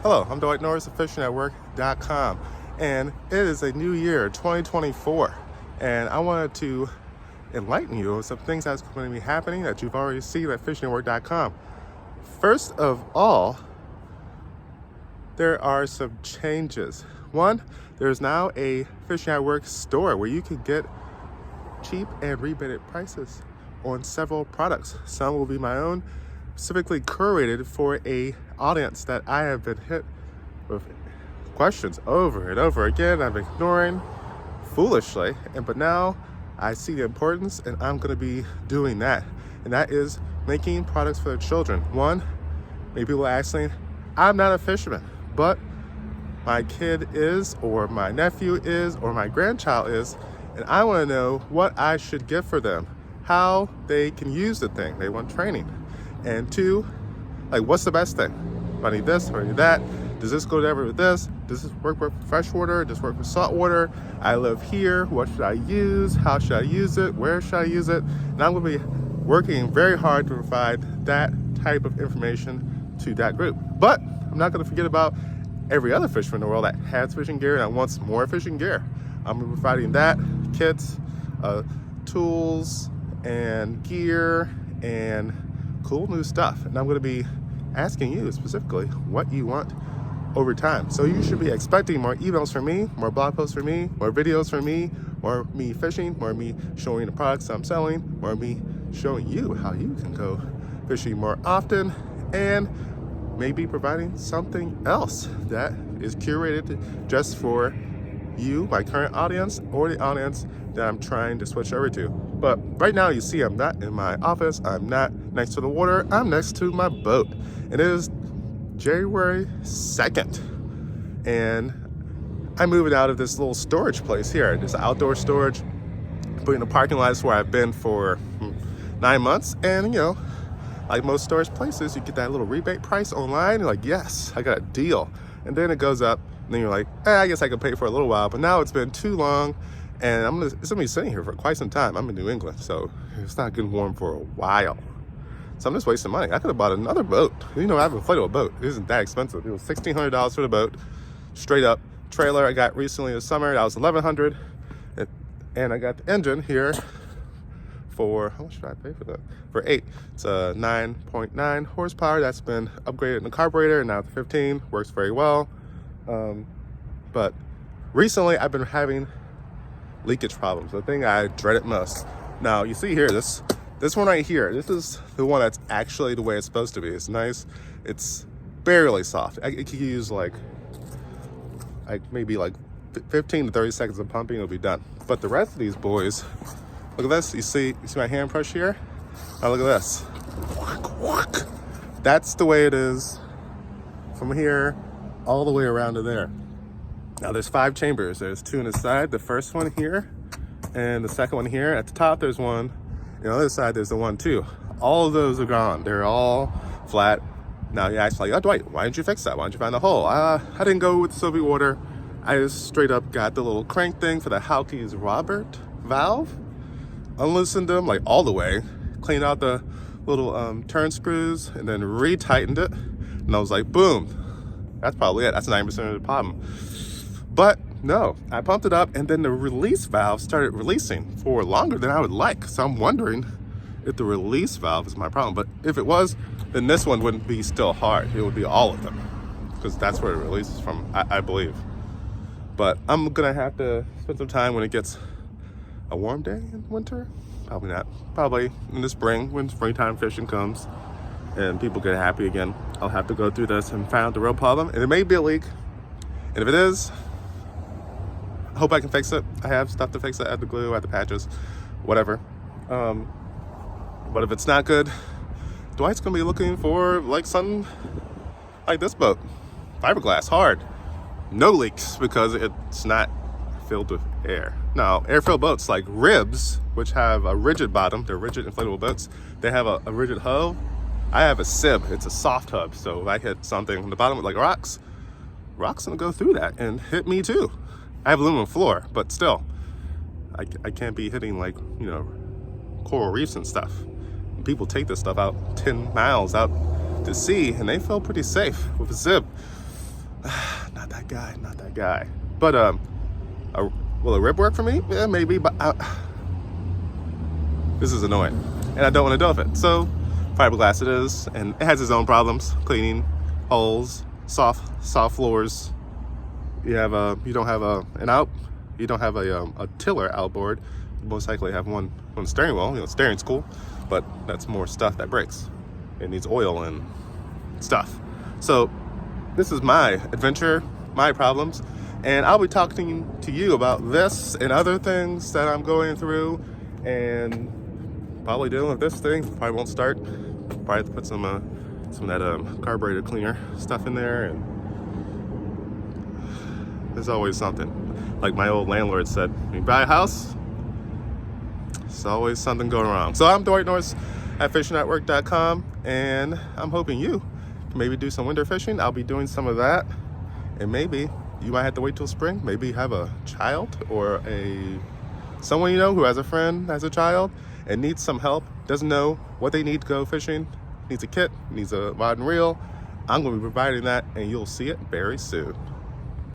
Hello, I'm Dwight Norris of FishingNetwork.com, and it is a new year, 2024, and I wanted to enlighten you on some things that's going to be happening that you've already seen at FishingNetwork.com. First of all, there are some changes. One, there's now a Fishing Network store where you can get cheap and rebated prices on several products. Some will be my own, specifically curated for a audience that I have been hit with questions over and over again. I'm ignoring foolishly, but now I see the importance, and I'm going to be doing that. And that is making products for the children. One, maybe people are asking, I'm not a fisherman, but my kid is, or my nephew is, or my grandchild is, and I want to know what I should get for them, how they can use the thing. They want training. And two, like, what's the best thing? Do I need this or I need that? Does this go together with this? Does this work with freshwater? Does this work with saltwater? I live here. What should I use? How should I use it? Where should I use it? And I'm going to be working very hard to provide that type of information to that group. But I'm not going to forget about every other fisherman in the world that has fishing gear and that wants more fishing gear. I'm going to be providing that, kits, tools, and gear, and cool new stuff. And I'm going to be asking you specifically what you want over time. So you should be expecting more emails from me, more blog posts from me, more videos from me, more me fishing, more me showing the products I'm selling, more me showing you how you can go fishing more often, and maybe providing something else that is curated just for you, my current audience, or the audience that I'm trying to switch over to. But right now, you see, I'm not in my office. I'm not next to the water. I'm next to my boat. It is January 2nd, and I'm moving out of this little storage place here. This outdoor storage, putting the parking lot is where I've been for 9 months. And, you know, like most storage places, you get that little rebate price online. You're like, yes, I got a deal. And then it goes up, and then you're like, I guess I could pay for a little while. But now it's been too long, and it's gonna be sitting here for quite some time. I'm in New England, so it's not getting warm for a while. So I'm just wasting money. I could have bought another boat. You know, I have a inflatable boat. It isn't that expensive. It was $1,600 for the boat, straight up. Trailer I got recently this summer, that was $1,100. And I got the engine here for, how much should I pay for that? For $8. It's a 9.9 horsepower. That's been upgraded in the carburetor, and now it's 15. Works very well. But recently I've been having leakage problems, the thing I dreaded most. Now you see here, this one right here, this is the one that's actually the way it's supposed to be. It's nice. It's barely soft. It could use like maybe 15 to 30 seconds of pumping, it'll be done. But the rest of these boys, look at this. You see my hand brush here? Now look at this. That's the way it is from here all the way around to there. Now there's 5 chambers. There's 2 on the side. The first one here, and the second one here. At the top there's one. And on the other side there's the one too. All of those are gone. They're all flat. Now you ask, like, oh Dwight, why didn't you fix that? Why didn't you find the hole? I didn't go with Soviet water. I just straight up got the little crank thing for the Hauke's Robert valve, unloosened them like all the way, cleaned out the little turn screws, and then retightened it. And I was like, boom. That's probably it. That's 90% of the problem. But no, I pumped it up, and then the release valve started releasing for longer than I would like. So I'm wondering if the release valve is my problem. But if it was, then this one wouldn't be still hard. It would be all of them, because that's where it releases from, I believe. But I'm gonna have to spend some time when it gets a warm day in winter. Probably not. Probably in the spring, when springtime fishing comes and people get happy again. I'll have to go through this and find out the real problem. And it may be a leak. And if it is, I hope I can fix it. I have stuff to fix it. I have the glue, I have the patches, whatever. But if it's not good, Dwight's gonna be looking for like something like this boat. Fiberglass, hard. No leaks, because it's not filled with air. Now, air-filled boats like Ribs, which have a rigid bottom, they're rigid inflatable boats, they have a rigid hull. I have a Sib, it's a soft hub, so if I hit something on the bottom with like rocks gonna go through that and hit me too. I have aluminum floor, but still, I can't be hitting like, you know, coral reefs and stuff. People take this stuff out 10 miles out to sea, and they feel pretty safe with a Sib. not that guy, not that guy. But will a rib work for me? Yeah, maybe, but this is annoying, and I don't want to deal with it. So fiberglass it is, and it has its own problems: cleaning, holes, soft floors. You don't have a tiller outboard. You most likely have one steering wheel. Steering's cool, but that's more stuff that breaks. It needs oil and stuff. So this is my adventure, my problems, and I'll be talking to you about this and other things that I'm going through, and probably dealing with this thing. Probably won't start. Probably have to put some of that carburetor cleaner stuff in there, and there's always something. Like my old landlord said, when you buy a house, there's always something going wrong. So I'm Dwight Norris at fishingnetwork.com, and I'm hoping you can maybe do some winter fishing. I'll be doing some of that, and maybe you might have to wait till spring. Maybe you have a child or someone you know who has a friend has a child and needs some help, doesn't know what they need to go fishing, needs a kit, needs a rod and reel. I'm going to be providing that, and you'll see it very soon.